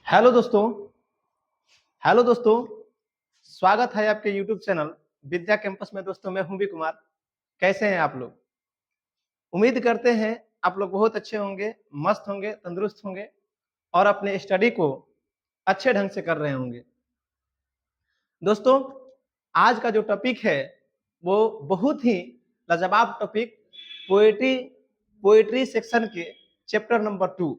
Hello दोस्तों। Hello दोस्तों, स्वागत है आपके यूट्यूब चैनल विद्या कैंपस में। दोस्तों मैं हूं भी कुमार। कैसे हैं आप लोग? उम्मीद करते हैं आप लोग बहुत अच्छे होंगे, मस्त होंगे, तंदुरुस्त होंगे और अपने स्टडी को अच्छे ढंग से कर रहे होंगे। दोस्तों आज का जो टॉपिक है वो बहुत ही लाजवाब टॉपिक, पोएट्री पोएट्री सेक्शन के चैप्टर नंबर 2।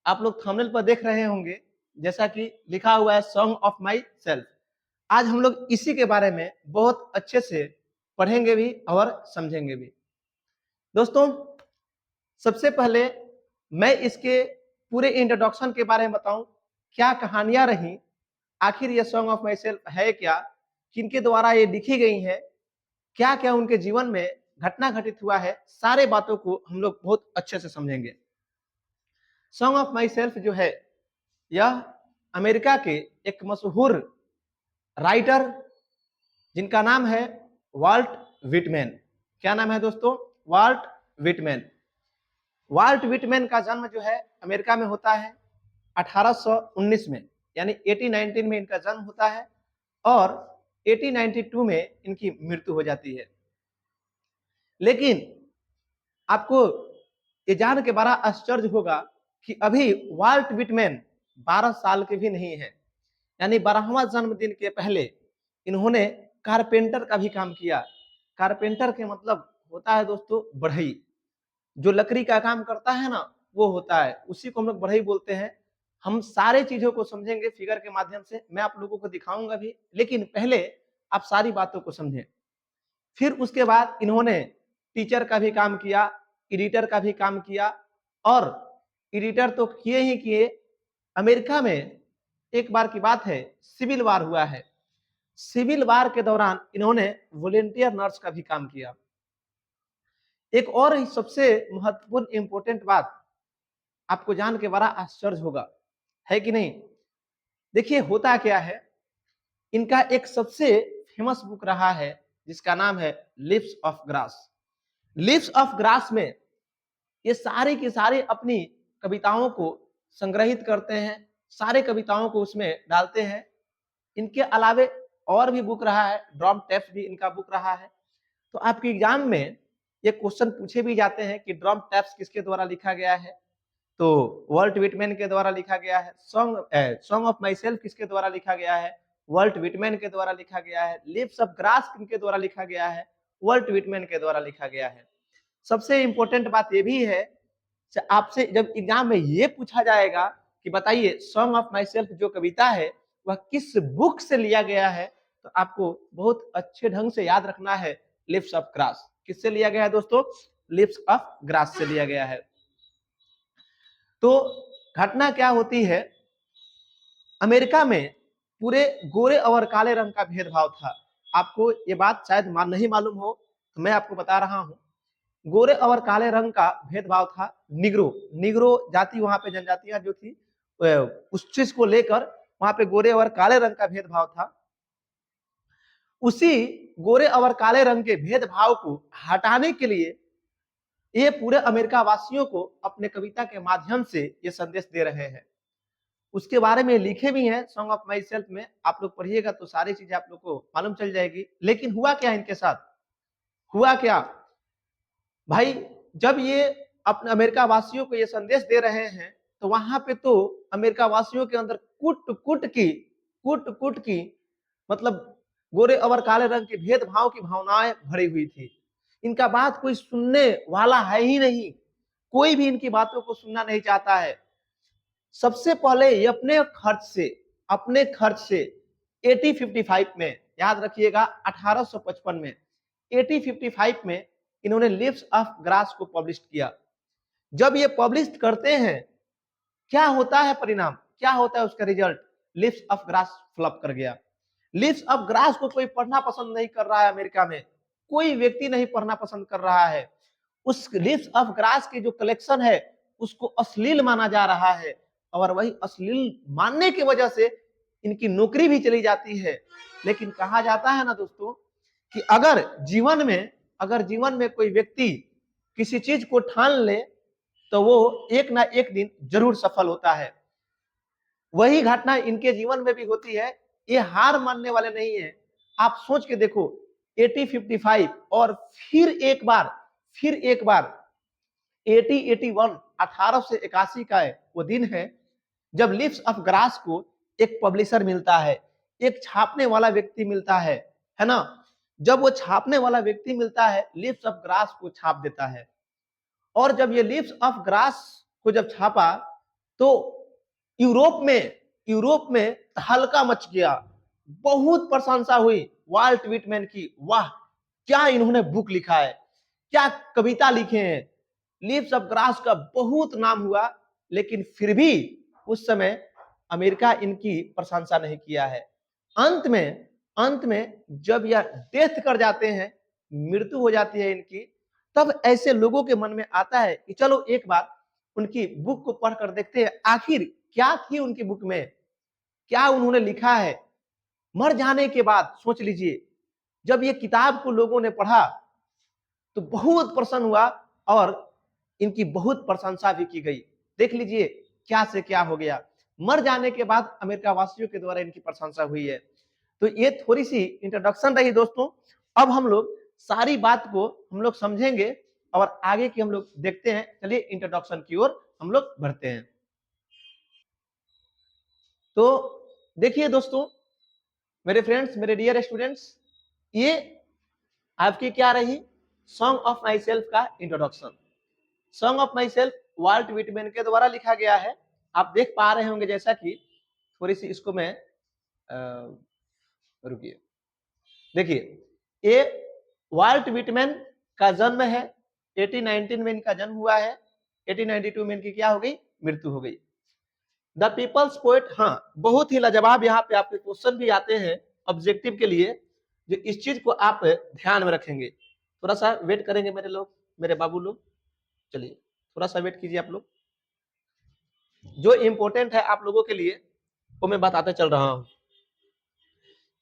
आप लोग थंबनेल पर देख रहे होंगे जैसा कि लिखा हुआ है सॉन्ग ऑफ माई सेल्फ। आज हम लोग इसी के बारे में बहुत अच्छे से पढ़ेंगे भी और समझेंगे भी। दोस्तों सबसे पहले मैं इसके पूरे इंट्रोडक्शन के बारे में बताऊं, क्या कहानियां रही, आखिर ये सॉन्ग ऑफ माई सेल्फ है क्या, किनके द्वारा ये लिखी गई है, क्या क्या उनके जीवन में घटना घटित हुआ है, सारे बातों को हम लोग बहुत अच्छे से समझेंगे। सॉन्ग ऑफ माई सेल्फ जो है यह अमेरिका के एक मशहूर राइटर जिनका नाम है वाल्ट विटमैन। क्या नाम है दोस्तों? Volt Whitman. वाल्ट विटमैन का जन्म जो है अमेरिका में होता है 1819 में, यानी 1819 में इनका जन्म होता है और 1892 में इनकी मृत्यु हो जाती है। लेकिन आपको ये जान के बड़ा आश्चर्य होगा कि अभी वाल्ट विटमैन 12 साल के भी नहीं है, यानी 12वां जन्मदिन के पहले इन्होंने कारपेंटर का भी काम किया। कारपेंटर के मतलब होता है दोस्तों बढ़ई, जो लकड़ी का काम करता है ना वो होता है, उसी को हम लोग बढ़ई बोलते हैं। हम सारे चीजों को समझेंगे फिगर के माध्यम से, मैं आप लोगों को दिखाऊंगा भी, लेकिन पहले आप सारी बातों को समझें। फिर उसके बाद इन्होंने टीचर का भी काम किया, एडिटर का भी काम किया, और एडिटर तो किए ही किए। अमेरिका में एक बार की बात है, सिविल वार हुआ है। सिविल वार के दौरान इन्होंने वॉलेंटियर नर्स का भी काम किया। एक और सबसे महत्वपूर्ण इंपॉर्टेंट बात आपको जान के बड़ा आश्चर्य होगा, है कि नहीं? देखिए होता क्या है, इनका एक सबसे फेमस बुक रहा है जिसका नाम है lips of grass. Lips of grass में ये सारी की सारी अपनी कविताओं को संग्रहित करते हैं, सारे कविताओं को उसमें डालते हैं। इनके अलावे और भी बुक रहा है, ड्रॉम टेप्स भी इनका बुक रहा है। तो आपके एग्जाम में ये क्वेश्चन पूछे भी जाते हैं कि ड्रम टैप्स किसके द्वारा लिखा गया है, तो वाल्ट विटमैन के द्वारा लिखा गया है। सॉन्ग ऑफ माई सेल्फ किसके द्वारा लिखा गया है? वाल्ट विटमैन के द्वारा लिखा गया है। लिप्स ऑफ ग्रास किनके द्वारा लिखा गया है? वाल्ट विटमैन के द्वारा लिखा गया है। सबसे इंपॉर्टेंट बात यह भी है, आपसे जब एग्जाम में ये पूछा जाएगा कि बताइए सॉन्ग ऑफ माई सेल्फ जो कविता है वह किस बुक से लिया गया है, तो आपको बहुत अच्छे ढंग से याद रखना है लिप्स ऑफ ग्रास। किससे लिया गया है दोस्तों? लिप्स ऑफ ग्रास से लिया गया है। तो घटना क्या होती है, अमेरिका में पूरे गोरे और काले रंग का भेदभाव था। आपको ये बात शायद नहीं मालूम हो, तो मैं आपको बता रहा हूं। गोरे और काले रंग का भेदभाव था। निग्रो निग्रो जाति, वहां पे जनजातियां जो थी उस चीज को लेकर वहां पे गोरे और काले रंग का भेदभाव था। उसी गोरे और काले रंग के भेदभाव को हटाने के लिए ये पूरे अमेरिका वासियों को अपने कविता के माध्यम से ये संदेश दे रहे हैं। उसके बारे में लिखे भी हैं सॉन्ग ऑफ माई सेल्फ में, आप लोग पढ़िएगा तो सारी चीजें आप लोग को मालूम चल जाएगी। लेकिन हुआ क्या इनके साथ? हुआ क्या भाई, जब ये अपने अमेरिका वासियों को ये संदेश दे रहे हैं तो वहां पे तो अमेरिका वासियों के अंदर कुट की मतलब गोरे और काले रंग के भेदभाव की भावनाएं भरी हुई थी। इनका बात कोई सुनने वाला है ही नहीं, कोई भी इनकी बातों को सुनना नहीं चाहता है। सबसे पहले ये अपने खर्च से 1855 में, याद रखिएगा 1855 में, 1855 में इन्होंने लिप्स ऑफ ग्रास को पब्लिश किया। जब ये पब्लिश करते हैं, क्या होता है परिणाम, क्या होता है उसका result? Lips of grass flop कर गया। लिप्स ऑफ ग्रास को कोई पढ़ना पसंद नहीं कर रहा है अमेरिका में, कोई व्यक्ति नहीं पढ़ना पसंद कर रहा है। उस लिप्स ऑफ ग्रास की जो कलेक्शन है उसको अश्लील माना जा रहा है, और वही अश्लील मानने की वजह से इनकी नौकरी भी चली जाती है। लेकिन कहा जाता है ना दोस्तों कि अगर जीवन में कोई व्यक्ति किसी चीज को ठान ले तो वो एक ना एक दिन जरूर सफल होता है। वही घटना इनके जीवन में भी होती है। ये हार मानने वाले नहीं है। आप सोच के देखो 1855 और फिर एक बार 1881 1881 का है वो दिन है जब लिव्स ऑफ ग्रास को एक पब्लिशर मिलता है, एक छापने वाला व्यक्ति मिलता है ना। जब वो छापने वाला व्यक्ति मिलता है लिव्स ऑफ ग्रास को छाप देता है। और जब ये लिव्स ऑफ ग्रास को जब छापा तो यूरोप में हल्का मच गया, बहुत प्रशंसा हुई वाल्ट विटमैन की। वाह, क्या इन्होंने बुक लिखा है, क्या कविता लिखे हैं। लिव्स ऑफ ग्रास का बहुत नाम हुआ, लेकिन फिर भी उस समय अमेरिका इनकी प्रशंसा नहीं किया है। अंत में जब यह डेथ कर जाते हैं, मृत्यु हो जाती है इनकी, तब ऐसे लोगों के मन में आता है कि चलो एक बार उनकी बुक को पढ़कर देखते हैं आखिर क्या थी उनकी बुक में, क्या उन्होंने लिखा है। मर जाने के बाद सोच लीजिए, जब ये किताब को लोगों ने पढ़ा तो बहुत प्रसन्न हुआ और इनकी बहुत प्रशंसा भी की गई। देख लीजिए क्या से क्या हो गया। मर जाने के बाद अमेरिका वासियों के द्वारा इनकी प्रशंसा हुई है। तो ये थोड़ी सी इंट्रोडक्शन रही दोस्तों। अब हम लोग सारी बात को हम लोग समझेंगे और आगे की हम लोग देखते हैं। चलिए इंट्रोडक्शन की ओर हम लोग बढ़ते हैं। तो देखिए दोस्तों, मेरे फ्रेंड्स, मेरे डियर स्टूडेंट्स, ये आपकी क्या रही, सॉन्ग ऑफ माई सेल्फ का introduction. Song of myself Walt Whitman के द्वारा लिखा गया है। आप देख पा रहे होंगे जैसा कि थोड़ी सी इसको मैं रुकिए, देखिए ये वाल्ट विटमैन का जन्म है 1819 में इनका जन्म हुआ है। 1892 में इनकी क्या हो गई, मृत्यु हो गई। द पीपल्स पोएट, हाँ बहुत ही लाजवाब यहाँ पे आपके क्वेश्चन भी आते हैं ऑब्जेक्टिव के लिए, जो इस चीज को आप ध्यान में रखेंगे। थोड़ा सा वेट करेंगे मेरे लोग, मेरे बाबू लोग, चलिए थोड़ा सा वेट कीजिए आप लोग। जो इंपॉर्टेंट है आप लोगों के लिए वो मैं बताते चल रहा हूँ।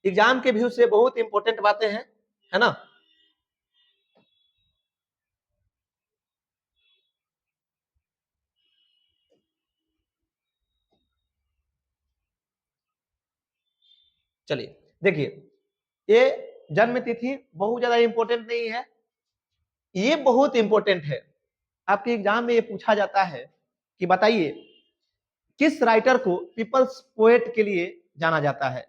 एग्जाम के व्यू से बहुत इंपॉर्टेंट बातें हैं, है ना। चलिए देखिए, ये जन्म तिथि बहुत ज्यादा इंपॉर्टेंट नहीं है, ये बहुत इंपॉर्टेंट है। आपके एग्जाम में ये पूछा जाता है कि बताइए किस राइटर को पीपल्स पोएट के लिए जाना जाता है।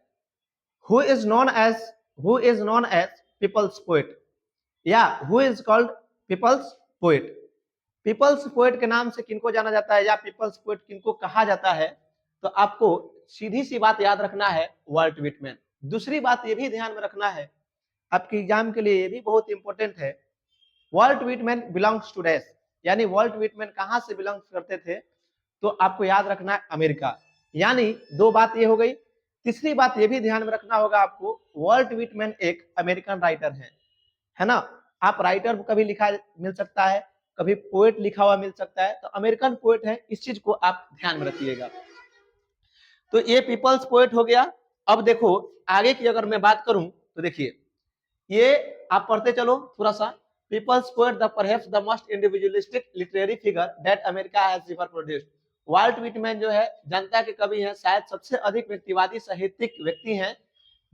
Who is known as people's poet, या who is called people's poet. People's poet के नाम से किनको जाना जाता है या पीपल्स पोएट किनको कहा जाता है, तो आपको सीधी सी बात याद रखना है, वाल्ट विटमैन। दूसरी बात ये भी ध्यान में रखना है, आपके एग्जाम के लिए ये भी बहुत इंपॉर्टेंट है, Walt Whitman belongs to dash, यानी वाल्ट विटमैन कहां से बिलोंग्स करते थे, तो आपको याद रखना है अमेरिका। यानी दो बात ये हो गई। तीसरी बात ये भी ध्यान में रखना होगा आपको, वाल्ट विटमैन एक अमेरिकन राइटर है ना। आप राइटर कभी लिखा मिल सकता है, कभी पोएट लिखा हुआ मिल सकता है, तो अमेरिकन पोएट है, इस चीज को आप ध्यान में रखिएगा। तो ये पीपल्स पोएट हो गया। अब देखो आगे की अगर मैं बात करूं तो देखिए, ये आप पढ़ते चलो थोड़ा सा। People's poet the perhaps the most individualistic literary figure that America has ever produced. Walt Whitman जो है जनता के कवि हैं, शायद सबसे अधिक व्यक्तिवादी साहित्यिक व्यक्ति हैं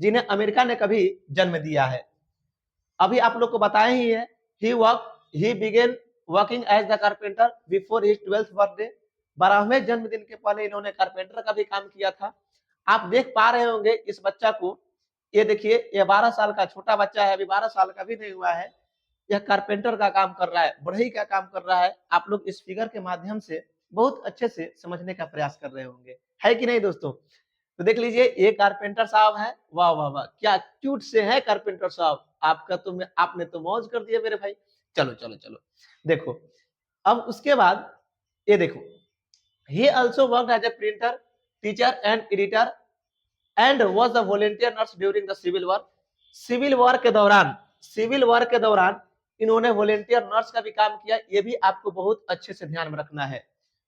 जिन्हें अमेरिका ने कभी जन्म दिया है। अभी आप लोग को बताए ही है, he began working as the carpenter before his 12th birthday। 12वें जन्मदिन के पहले इन्होंने कारपेंटर का भी काम किया था। आप देख पा रहे होंगे इस बच्चा को, ये देखिए ये 12 साल का छोटा बच्चा है, अभी 12 साल का भी नहीं हुआ है, यह कारपेंटर का काम कर रहा है, बढ़ई का काम कर रहा है। आप लोग इस फिगर के माध्यम से बहुत अच्छे से समझने का प्रयास कर रहे होंगे, है कि नहीं दोस्तों। तो देख लीजिए ये कारपेंटर साहब है, वाह वाह वाह क्या क्यूट से है कारपेंटर साहब। आपका तो आपने तो मौज कर दिया मेरे भाई। चलो चलो चलो देखो, अब उसके बाद ये देखो, he also worked as a printer, teacher and editor and was a volunteer nurse during the civil war। Civil war के दौरान इन्होंने वॉलेंटियर नर्स का भी काम किया, ये भी आपको बहुत अच्छे से ध्यान में रखना है।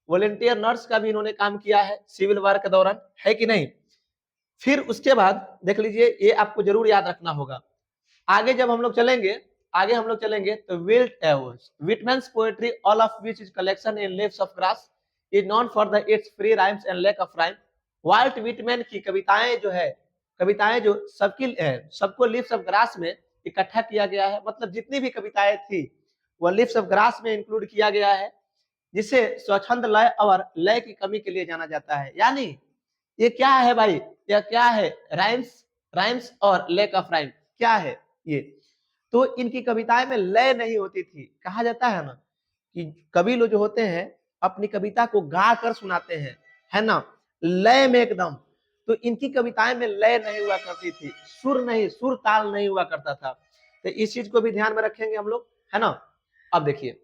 वॉलेंटियर नर्स का भी इन्होंने काम किया है सिविल वॉर के दौरान, है कि नहीं। फिर उसके बाद देख लीजिए, ये आपको जरूर याद रखना होगा। आगे जब हम लोग चलेंगे तो Whitman's poetry all of which is collection in Leaves of Grass is known for the its free rhymes and lack of rhyme. Walt Whitman की कविताएं जो है, कविताएं जो सबको लीव्स ऑफ ग्रास में इकट्ठा किया गया है, मतलब जितनी भी कविताएं थी वह लीव्स ऑफ ग्रास में इंक्लूड किया गया है, जिसे स्वच्छंद लय और लय की कमी के लिए जाना जाता है। यानी ये क्या है भाई, यह क्या है, राइम्स और लैक ऑफ राइम, क्या है ये? तो इनकी कविताएं में लय नहीं होती थी। कहा जाता है ना कि कवि लोग जो होते हैं अपनी कविता को गा कर सुनाते हैं, है ना, लय में एकदम। तो इनकी कविताएं में लय नहीं हुआ करती थी, सुर ताल नहीं हुआ करता था। तो इस चीज को भी ध्यान में रखेंगे हम लोग, है ना। अब देखिए,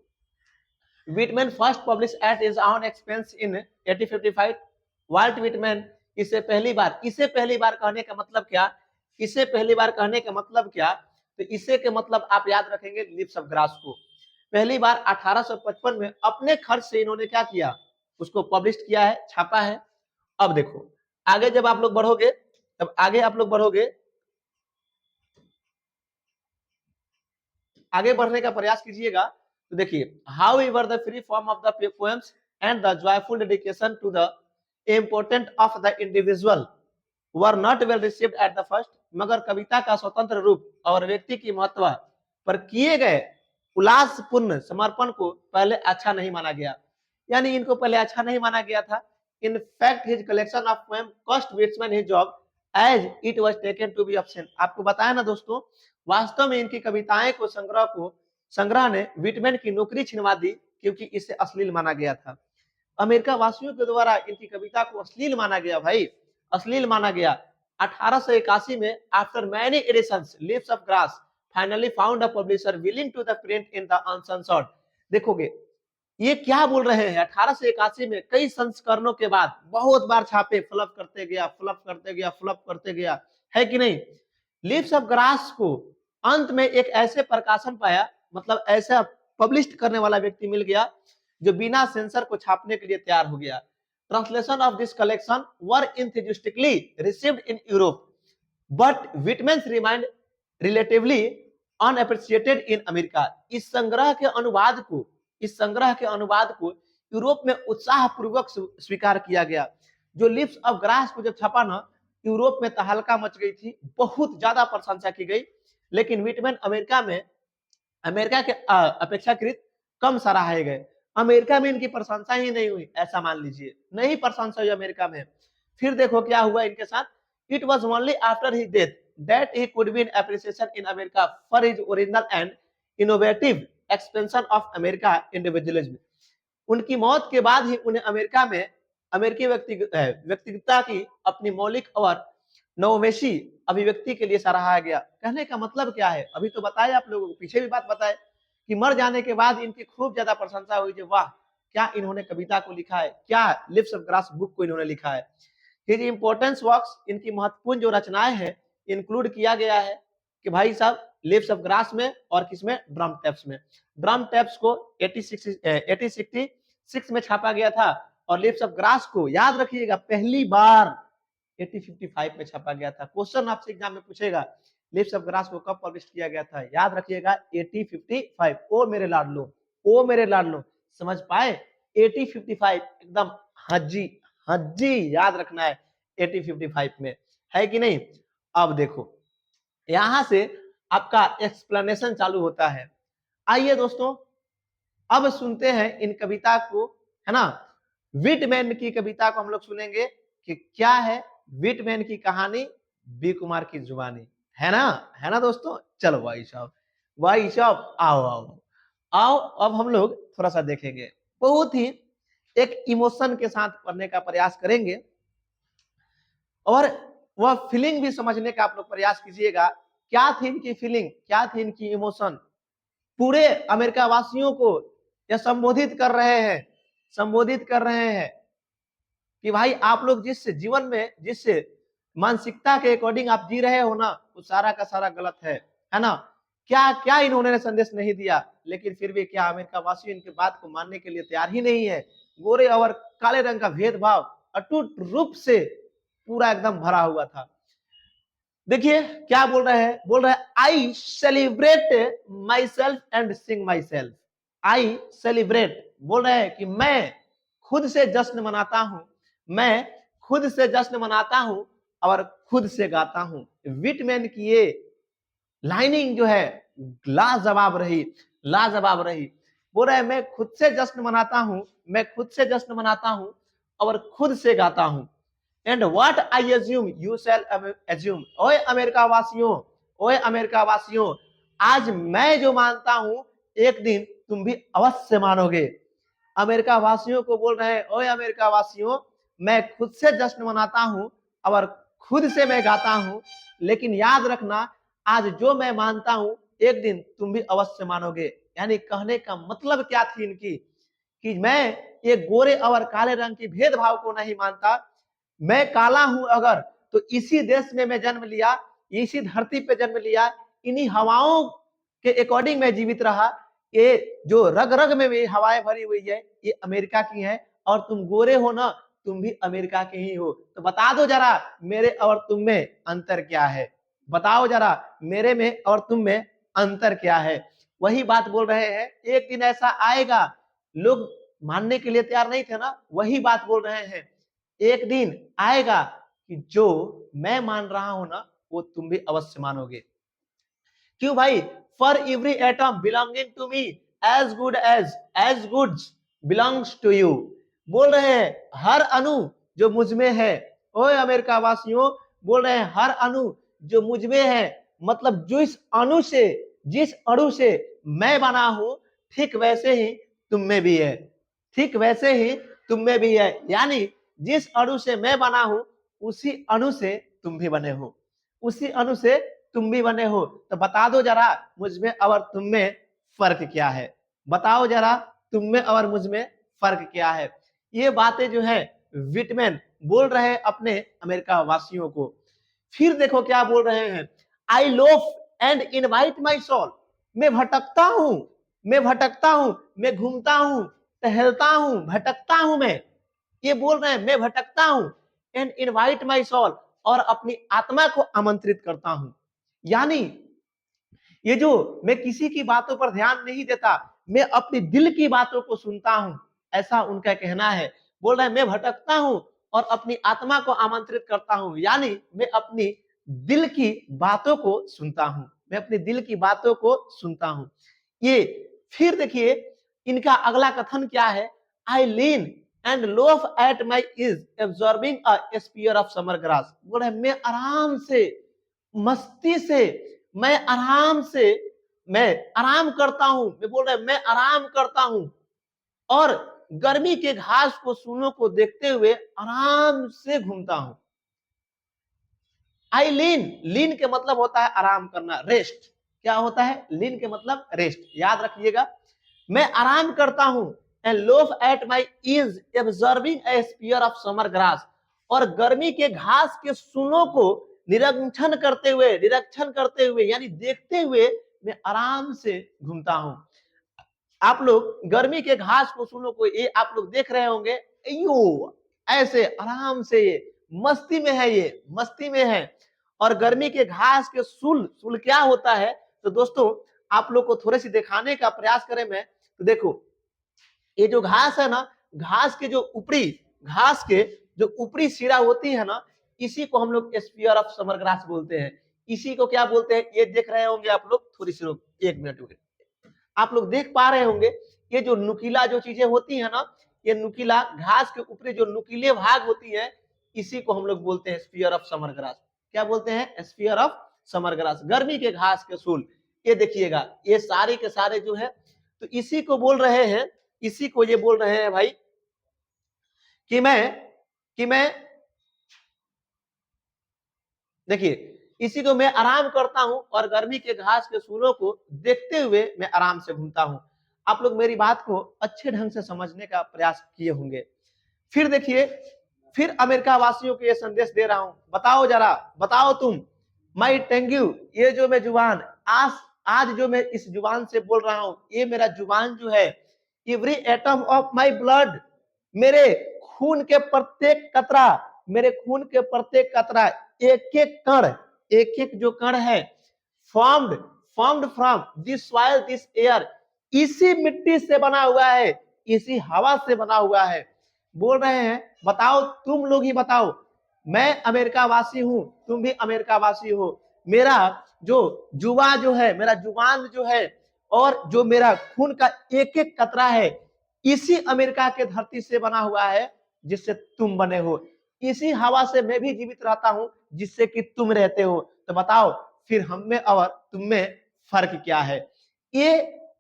Whitman first publish at his own expense in 1855। Walt Whitman इसे पहली बार कहने का मतलब क्या, इसे पहली बार कहने का मतलब क्या, तो इसे के मतलब आप याद रखेंगे लीव्स ऑफ ग्रास को। पहली बार 1855 में अपने खर्च से इन्होंने क्या किया, उसको पब्लिश किया है, छापा है। अब देखो आगे जब आप लोग बढ़ोगे, तब आगे आप लोग बढ़ोगे, आगे बढ़ने का प्रयास कीजिएगा, तो देखिए, however the free form of the poems and the joyful dedication to the important of the individual were not well received at the first. मगर कविता का स्वतंत्र रूप और व्यक्ति की महत्व पर किए गए उल्लासपूर्ण समर्पण को पहले अच्छा नहीं माना गया। यानी इनको पहले अच्छा नहीं माना गया था। In fact his collection of poem cost Whitman his job as it was taken to be option. आपको बताया ना दोस्तों, वास्तव में इनकी कविताएं को संग्रह ने व्हिटमैन की नौकरी छिनवा दी, क्योंकि इसे अश्लील माना गया था। अमेरिका वासियों के द्वारा इनकी कविता को अश्लील माना गया भाई, अश्लील माना गया। 1881 में after many editions Leaves of Grass finally found a publisher willing to the print in the uncensored. देखोगे ये क्या बोल रहे हैं, 1881 में कई संस्करणों के बाद बहुत बार छापे, फ्लप करते गया, फ्लप करते गया, फ्लप करते गया, है कि नहीं। लीव्स ऑफ ग्रास को अंत में एक ऐसे प्रकाशन पाया, मतलब ऐसा पब्लिश करने वाला व्यक्ति मिल गया जो बिना सेंसर को छापने के लिए तैयार हो गया। Translation of this collection were enthusiastically received in Europe, but Whitman's remained relatively unappreciated in America। इस संग्रह के अनुवाद को यूरोप में उत्साह पूर्वक स्वीकार किया गया। जो लिप्स ऑफ ग्रास को जब छपा ना, यूरोप में तहलका मच गई थी, बहुत ज्यादा प्रशंसा की गई। लेकिन व्हिटमैन अमेरिका के अपेक्षाकृत कम सराहे गए। अमेरिका में इनकी प्रशंसा ही नहीं हुई, ऐसा मान लीजिए, नहीं प्रशंसा हुई अमेरिका में। फिर देखो क्या हुआ इनके साथ, it was only after his death that he could win appreciation in America for his original and innovative expansion of America individualism. उनकी मौत के बाद ही उन्हें अमेरिका में अमेरिकी व्यक्तिगतता की अपनी मौलिक और नवोन्मेषी अभिव्यक्ति के लिए सराहा गया। कहने का मतलब क्या है, अभी तो बताए आप लोगों को, पीछे भी बात बताए कि मर जाने के बाद इनकी खूब ज्यादा प्रशंसा हुई, वाह क्या इन्होंने कविता को लिखा है, क्या लिप्स ऑफ ग्रास बुक को इन्होंने लिखा है। हिज इंपॉर्टेंस वर्क्स, इनकी महत्वपूर्ण जो रचनाएं हैं इंक्लूड किया गया है कि भाई साहब लिप्स ऑफ ग्रास में और किसमें, ड्रम टैप्स में। ड्रम टैप्स को 1866 में छापा गया था, और लिप्स ऑफ ग्रास को याद रखिएगा पहली बार 1855 में छपा गया था। क्वेश्चन आपसे एग्जाम में पूछेगा लिप्स ऑफ ग्रास को कब पब्लिश किया गया था, याद रखिएगा 1855। ओ मेरे लाडलो, समझ पाए, 1855 एकदम हज्जी याद रखना है, 1855 में, है कि नहीं। अब देखो यहां से आपका एक्सप्लेनेशन चालू होता है। आइए दोस्तों अब सुनते हैं इन कविता को, है ना। व्हिटमैन की कविता को हम लोग सुनेंगे कि क्या है व्हिटमैन की कहानी, बी कुमार की जुबानी, है ना दोस्तों। चलो भाई साहब आओ अब हम लोग थोड़ा सा देखेंगे, बहुत ही एक इमोशन के साथ पढ़ने का प्रयास करेंगे, और वह फीलिंग भी समझने का आप लोग प्रयास कीजिएगा। क्या थी इनकी फीलिंग, क्या थी इनकी इमोशन, पूरे अमेरिका वासियों को यह संबोधित कर रहे हैं कि भाई आप लोग जिस जीवन में, जिस मानसिकता के अकॉर्डिंग आप जी रहे हो ना, वो सारा का सारा गलत है ना। क्या क्या इन्होंने संदेश नहीं दिया, लेकिन फिर भी क्या अमेरिका वासी इनकी बात को मानने के लिए तैयार ही नहीं है। गोरे और काले रंग का भेदभाव अटूट रूप से पूरा एकदम भरा हुआ था। देखिए क्या बोल रहे हैं, I celebrate my self and Singh my self. I celebrate बोल रहे हैं कि मैं खुद से जश्न मनाता हूं, मैं खुद से जश्न मनाता हूं और खुद से गाता हूं। विटमैन की ये लाइनिंग जो है लाजवाब रही, लाजवाब रही। बोल रहे हैं मैं खुद से जश्न मनाता हूं, मैं खुद से जश्न मनाता हूं और खुद से गाता हूं। And what I assume you shall assume. ओए अमेरिका वासियों, ओए अमेरिका वासियों, आज मैं जो मानता हूं एक दिन तुम भी अवश्य मानोगे। अमेरिका वासियों को बोल रहे हैं, ओए अमेरिका वासियों, मैं खुद से जश्न मनाता हूं और खुद से मैं गाता हूं, लेकिन याद रखना आज जो मैं मानता हूं एक दिन तुम भी अवश्य मानोगे। यानी कहने का मतलब क्या थी इनकी, कि मैं ये गोरे और काले रंग की भेदभाव को नहीं मानता। मैं काला हूं अगर तो इसी देश में मैं जन्म लिया, इसी धरती पे जन्म लिया, इन्हीं हवाओं के अकॉर्डिंग मैं जीवित रहा। ये जो रग रग में भी हवाएं भरी हुई है ये अमेरिका की है, और तुम गोरे हो ना, तुम भी अमेरिका के ही हो। तो बता दो जरा मेरे और तुम में अंतर क्या है, बताओ जरा मेरे में और तुम में अंतर क्या है। वही बात बोल रहे हैं, एक दिन ऐसा आएगा, लोग मानने के लिए तैयार नहीं थे ना, वही बात बोल रहे हैं, एक दिन आएगा कि जो मैं मान रहा हूं ना वो तुम भी अवश्य मानोगे। क्यों भाई, for every atom belonging to me as goods belongs to you. बोल रहे हैं हर अणु जो मुझ में है, ओए अमेरिका वासियों, बोल रहे हैं हर अणु जो मुझ में है, मतलब जिस अणु से मैं बना हूं ठीक वैसे ही तुम में भी है, ठीक वैसे ही तुम में भी है। यानी जिस अणु से मैं बना हूं उसी अणु से तुम भी बने हो, उसी अणु से तुम भी बने हो। तो बता दो जरा मुझ में और तुम में फर्क क्या है, बताओ जरा तुम में और मुझ में फर्क क्या है। ये बातें जो है विटमैन बोल रहे हैं अपने अमेरिका वासियों को। फिर देखो क्या बोल रहे हैं, I loaf and invite my soul. मैं भटकता हूं, मैं भटकता हूं, मैं घूमता हूं, टहलता हूं, भटकता हूं मैं। ये बोल रहे हैं मैं भटकता हूं एंड इनवाइट माई सोल, और अपनी आत्मा को आमंत्रित करता हूं। यानी ये जो मैं किसी की बातों पर ध्यान नहीं देता, मैं अपनी दिल की बातों को सुनता हूं, ऐसा उनका कहना है। बोल रहे हैं मैं भटकता हूं और अपनी आत्मा को आमंत्रित करता हूं, यानी मैं अपनी दिल की बातों को सुनता हूं, मैं अपनी दिल की बातों को सुनता हूं। ये फिर देखिए इनका अगला कथन क्या है, I lean and loaf at my ease absorbing a spear of summer grass. बोल रहे मैं आराम से, मस्ती से, मैं आराम से, मैं आराम करता हूं, मैं बोल रहे मैं आराम करता हूं और गर्मी के घास को सूलों को देखते हुए आराम से घूमता हूं। आई लीन के मतलब होता है आराम करना, रेस्ट। क्या होता है लीन के मतलब रेस्ट, याद रखिएगा। मैं आराम करता हूं and loaf at my ease absorbing a spear of summer grass, और गर्मी के घास के सूलों को निरीक्षण करते हुए यानी देखते हुए मैं आराम से घूमता हूं। आप लोग गर्मी के घास को सूलों को ये आप लोग देख रहे होंगे, यो ऐसे आराम से, ये मस्ती में है, ये मस्ती में है। और गर्मी के घास के सूल क्या होता है, तो दोस्तों आप लोग को थोड़े सी दिखाने का प्रयास करें मैं, तो देखो ये जो घास है ना, घास के जो ऊपरी सिरा होती है ना, इसी को हम लोग स्पीयर ऑफ समर ग्रास बोलते हैं। इसी को क्या बोलते हैं, ये देख रहे होंगे आप लोग, थोड़ी सी लोग 1 मिनट आप लोग देख पा रहे होंगे, ये जो नुकीला जो चीजें होती है ना, ये नुकीला घास के ऊपरी जो नुकीले भाग होती है, इसी को हम लोग बोलते हैं स्पीयर ऑफ समर ग्रास। क्या बोलते हैं, स्पीयर ऑफ समर ग्रास, गर्मी के घास के सूल। ये देखिएगा ये सारे के सारे जो है, तो इसी को बोल रहे हैं, इसी को ये बोल रहे हैं भाई कि मैं देखिए इसी को मैं आराम करता हूं और गर्मी के घास के सूलों को देखते हुए मैं आराम से घूमता हूं। आप लोग मेरी बात को अच्छे ढंग से समझने का प्रयास किए होंगे। फिर देखिए, फिर अमेरिका वासियों को यह संदेश दे रहा हूं, बताओ जरा, बताओ तुम, माई टेंग्यू, ये जो मैं जुबान आज जो मैं इस जुबान से बोल रहा हूं, ये मेरा जुबान जो है, every atom of my blood, मेरे खून के प्रत्येक कतरा, मेरे खून के प्रत्येक कतरा, एक एक जो कण है, formed from this soil this air, इसी मिट्टी से बना हुआ है, इसी हवा से बना हुआ है। बोल रहे हैं बताओ, तुम लोग ही बताओ, मैं अमेरिका वासी हूं, तुम भी अमेरिका वासी हो। मेरा जो जुबा जो है, मेरा जुबान जो है, और जो मेरा खून का एक एक कतरा है, इसी अमेरिका के धरती से बना हुआ है जिससे तुम बने हो। इसी हवा से मैं भी जीवित रहता हूं जिससे कि तुम रहते हो। तो बताओ फिर हम में और तुम में फर्क क्या है? ये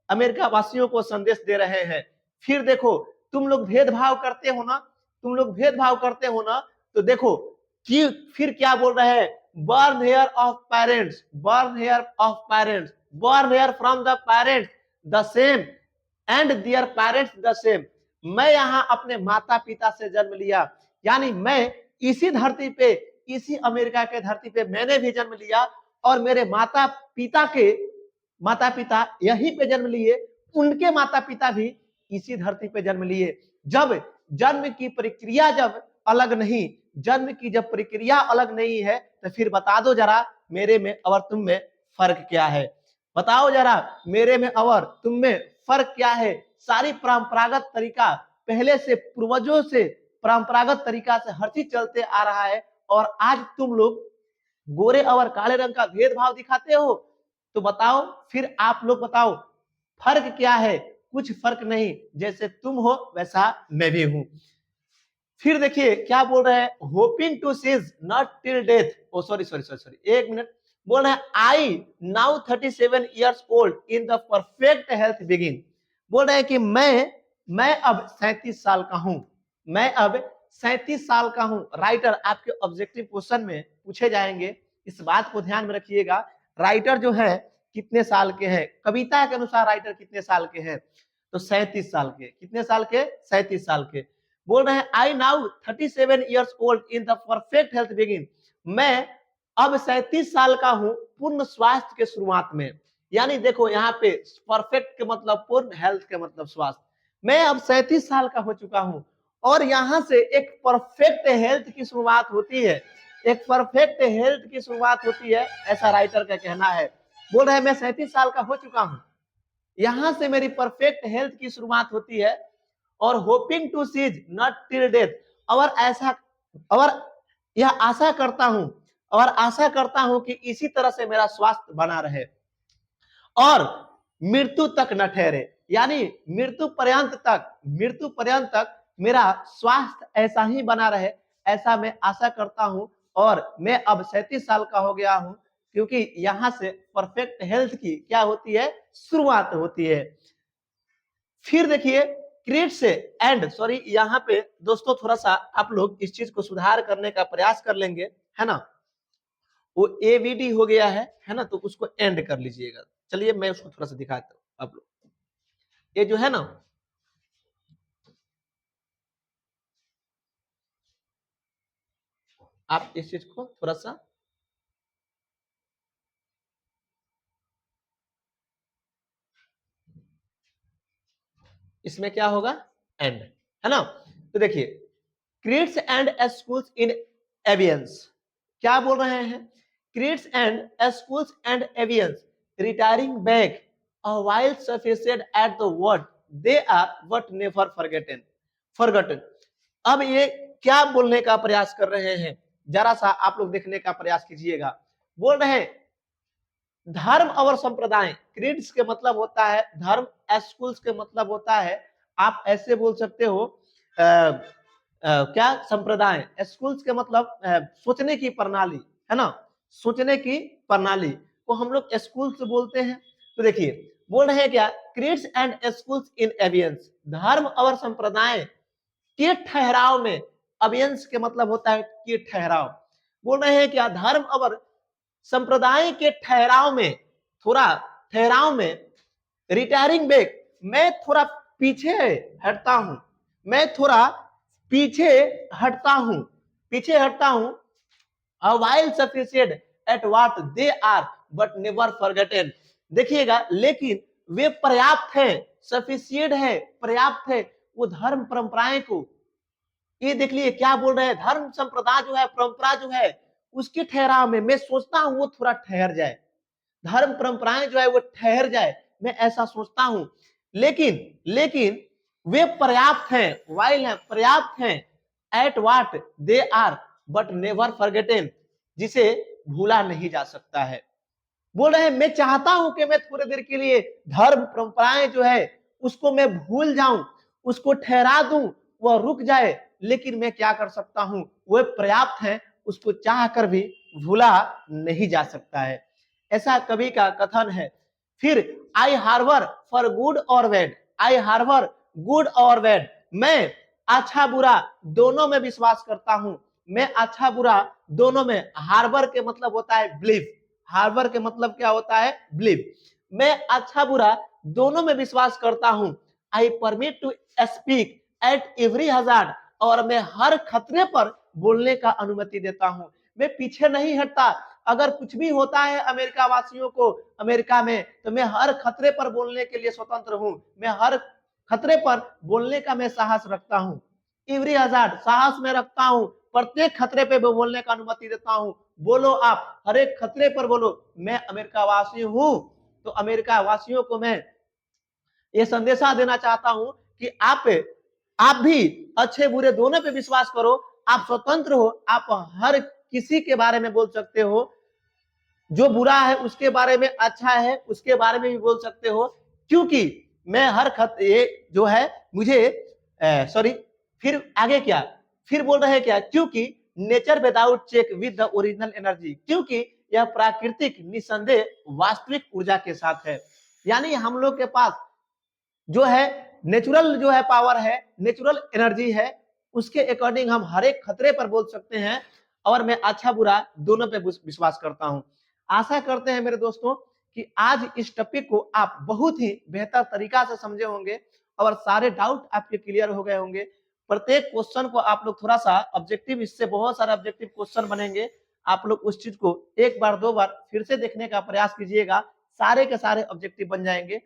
अमेरिका वासियों को संदेश दे रहे हैं। फिर देखो, तुम लोग भेदभाव करते हो ना, तुम लोग भेदभाव करते हो ना, तो देखो कि फिर क्या बोल रहे हैं, born here of parents, born here of parents, born here from the parents the same and their parents the same. मैं यहां अपने माता पिता से जन्म लिया, यानी मैं इसी धरती पे, इसी अमेरिका के धरती पे मैंने भी जन्म लिया, और मेरे माता पिता यहीं पे जन्म लिए, उनके माता पिता भी इसी धरती पे जन्म लिए। जब जन्म की प्रक्रिया जब अलग नहीं, जन्म की जब प्रक्रिया अलग नहीं है, तो फिर बता दो जरा मेरे में और तुम में फर्क क्या है? बताओ जरा मेरे में और तुम में फर्क क्या है? सारी परंपरागत तरीका, पहले से पूर्वजों से परंपरागत तरीका से हर चीज चलते आ रहा है, और आज तुम लोग गोरे और काले रंग का भेदभाव दिखाते हो। तो बताओ फिर आप लोग बताओ फर्क क्या है? कुछ फर्क नहीं, जैसे तुम हो वैसा मैं भी हूं। फिर देखिए क्या बोल रहे हैं, hoping to cease not till death, oh sorry sorry sorry sorry, एक मिनट। बोल रहे हैं I now 37 years old in the perfect health begin. बोल रहे हैं कि मैं अब 37 साल का हूं, मैं अब 37 साल का हूं। राइटर आपके ऑब्जेक्टिव क्वेश्चन में पूछे जाएंगे, इस बात को ध्यान में रखिएगा। राइटर जो है कितने साल के हैं, कविता के अनुसार राइटर कितने साल के हैं? तो 37 साल के। कितने साल के? 37 साल के। बोल रहे हैं I now 37 years old in the perfect health begin. मैं अब 37 साल का हूं पूर्ण स्वास्थ्य के शुरुआत में। यानी देखो यहाँ पे परफेक्ट के मतलब पूर्ण, हेल्थ के मतलब स्वास्थ्य। मैं अब 37 साल का हो चुका हूं, और यहां से एक परफेक्ट हेल्थ की शुरुआत होती है, एक परफेक्ट हेल्थ की शुरुआत होती है, ऐसा राइटर का कहना है। बोल रहे हैं मैं 37 साल का हो चुका हूं, यहां से मेरी परफेक्ट हेल्थ की शुरुआत होती है, और hoping to cease not till death, और ऐसा, और यह आशा करता हूं, और आशा करता हूं कि इसी तरह से मेरा स्वास्थ्य बना रहे और मृत्यु तक न ठहरे। यानी मृत्यु पर्यंत तक मेरा स्वास्थ्य ऐसा ही बना रहे, ऐसा मैं आशा करता हूं। और मैं अब 37 साल का हो गया हूं, क्योंकि यहां से परफेक्ट हेल्थ की क्या होती है? शुरुआत होती है। फिर देखिए क्रिएट से एंड, सॉरी यहाँ पे दोस्तों थोड़ा सा आप लोग इस चीज को सुधार करने का प्रयास कर लेंगे, है ना? वो एवीडी हो गया है ना, तो उसको एंड कर लीजिएगा। चलिए मैं उसको थोड़ा सा दिखाता हूँ आप लोग। ये जो है ना, आप इस चीज को थोड़ा सा, इसमें क्या होगा? एंड, है ना? तो देखिए creeds and schools in abeyance, क्या बोल रहे हैं? Creeds and schools and abeyance retiring back a while sufficient at the word they are but never forgotten। अब ये क्या बोलने का प्रयास कर रहे हैं, जरा सा आप लोग देखने का प्रयास कीजिएगा। बोल रहे हैं धर्म और संप्रदाय, क्रीड्स के मतलब होता है धर्म, स्कूल्स के मतलब होता है, आप ऐसे बोल सकते हो क्या, संप्रदाय। स्कूल्स के मतलब सोचने की प्रणाली, है ना? सोचने की प्रणाली को हम लोग स्कूल्स बोलते हैं। तो देखिए बोल रहे हैं क्या, क्रीड्स एंड स्कूल्स इन एवियंस, धर्म और संप्रदाय के ठहराव में, अवियंस के मतलब होता है कि ठहराव। बोल रहे हैं क्या, धर्म और संप्रदाय के ठहराव में, थोड़ा ठहराव में, रिटायरिंग बैक, मैं थोड़ा पीछे हटता हूं, मैं थोड़ा पीछे हटता हूं, पीछे हटता हूं। A while sufficient at what they are but never forgotten। देखिएगा लेकिन वे पर्याप्त है, सफिशियंट है, पर्याप्त है वो धर्म परंपराएं को। ये देख लिए क्या बोल रहे हैं, धर्म संप्रदाय जो है, परंपरा जो है, उसके ठहराव में मैं सोचता हूं वो थोड़ा ठहर जाए, धर्म परंपराएं जो है वो ठहर जाए, मैं ऐसा सोचता हूं। लेकिन लेकिन वे पर्याप्त हैं, वाइल हैं, पर्याप्त हैं, at what they are, but never forgotten, जिसे भूला नहीं जा सकता है। बोल रहे हैं मैं चाहता हूं कि मैं थोड़ी देर के लिए धर्म परंपराएं जो है उसको मैं भूल जाऊं, उसको ठहरा दूं, वह रुक जाए, लेकिन मैं क्या कर सकता हूं, वह पर्याप्त है, उसको चाह कर भी भूला नहीं जा सकता है। ऐसा कवि का कथन है। फिर आई हार्बर फॉर गुड और बैड, आई हार्बर गुड और बैड, मैं अच्छा बुरा दोनों में विश्वास करता हूं, मैं अच्छा बुरा दोनों में। हार्बर के मतलब होता है बिलीफ, हार्बर के मतलब क्या होता है, बिलीव। मैं अच्छा बुरा दोनों में विश्वास करता हूं। I permit to speak at every hazard, और मैं हर खतरे पर बोलने का अनुमति देता हूं। मैं पीछे नहीं हटता, अगर कुछ भी होता है अमेरिका वासियों को अमेरिका में, तो मैं हर खतरे पर बोलने के लिए स्वतंत्र हूं। मैं हर खतरे पर बोलने का मैं साहस रखता हूं। एवरी हजार्ड, साहस में रखता हूं, प्रत्येक खतरे पे बोलने का अनुमति देता हूं। बोलो आप, हर एक खतरे पर बोलो। मैं अमेरिका वासी हूं, तो अमेरिका वासियों को मैं ये संदेशा देना चाहता हूं कि आप भी अच्छे बुरे दोनों पे विश्वास करो। आप स्वतंत्र हो, आप हर किसी के बारे में बोल सकते हो, जो बुरा है उसके बारे में, अच्छा है उसके बारे में भी बोल सकते हो, क्योंकि मैं हर खत ये जो है मुझे सॉरी, फिर आगे क्या, फिर बोल रहे हैं क्या, क्योंकि nature without check with the original energy, क्योंकि यह प्राकृतिक निसंदेह वास्तविक ऊर्जा के साथ है। यानी हम लोग के पास जो है नेचुरल जो है पावर है, नेचुरल एनर्जी है, उसके अकॉर्डिंग हम हर एक खतरे पर बोल सकते हैं, और मैं अच्छा बुरा दोनों पे विश्वास करता हूं। आशा करते हैं मेरे दोस्तों कि आज इस टॉपिक को आप बहुत ही बेहतर तरीका से समझे होंगे और सारे डाउट आपके क्लियर हो गए होंगे। प्रत्येक क्वेश्चन को आप लोग थोड़ा सा ऑब्जेक्टिव, इससे बहुत सारे ऑब्जेक्टिव क्वेश्चन बनेंगे, आप लोग उस चीज को एक बार दो बार फिर से देखने का प्रयास कीजिएगा, सारे के सारे ऑब्जेक्टिव बन जाएंगे।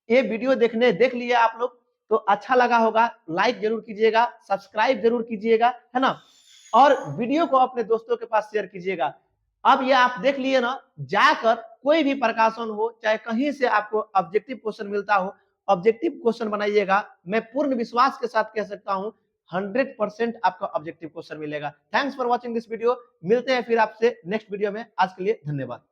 ये वीडियो देख लिए आप लोग तो अच्छा लगा होगा, लाइक जरूर कीजिएगा, सब्सक्राइब जरूर कीजिएगा, है ना, और वीडियो को अपने दोस्तों के पास शेयर कीजिएगा। अब ये आप देख लिए ना, जाकर कोई भी प्रकाशन हो, चाहे कहीं से आपको ऑब्जेक्टिव क्वेश्चन मिलता हो, ऑब्जेक्टिव क्वेश्चन बनाइएगा। मैं पूर्ण विश्वास के साथ कह सकता हूं 100% आपका ऑब्जेक्टिव क्वेश्चन मिलेगा। Thanks for watching this video. मिलते हैं फिर आपसे नेक्स्ट वीडियो में। आज के लिए धन्यवाद।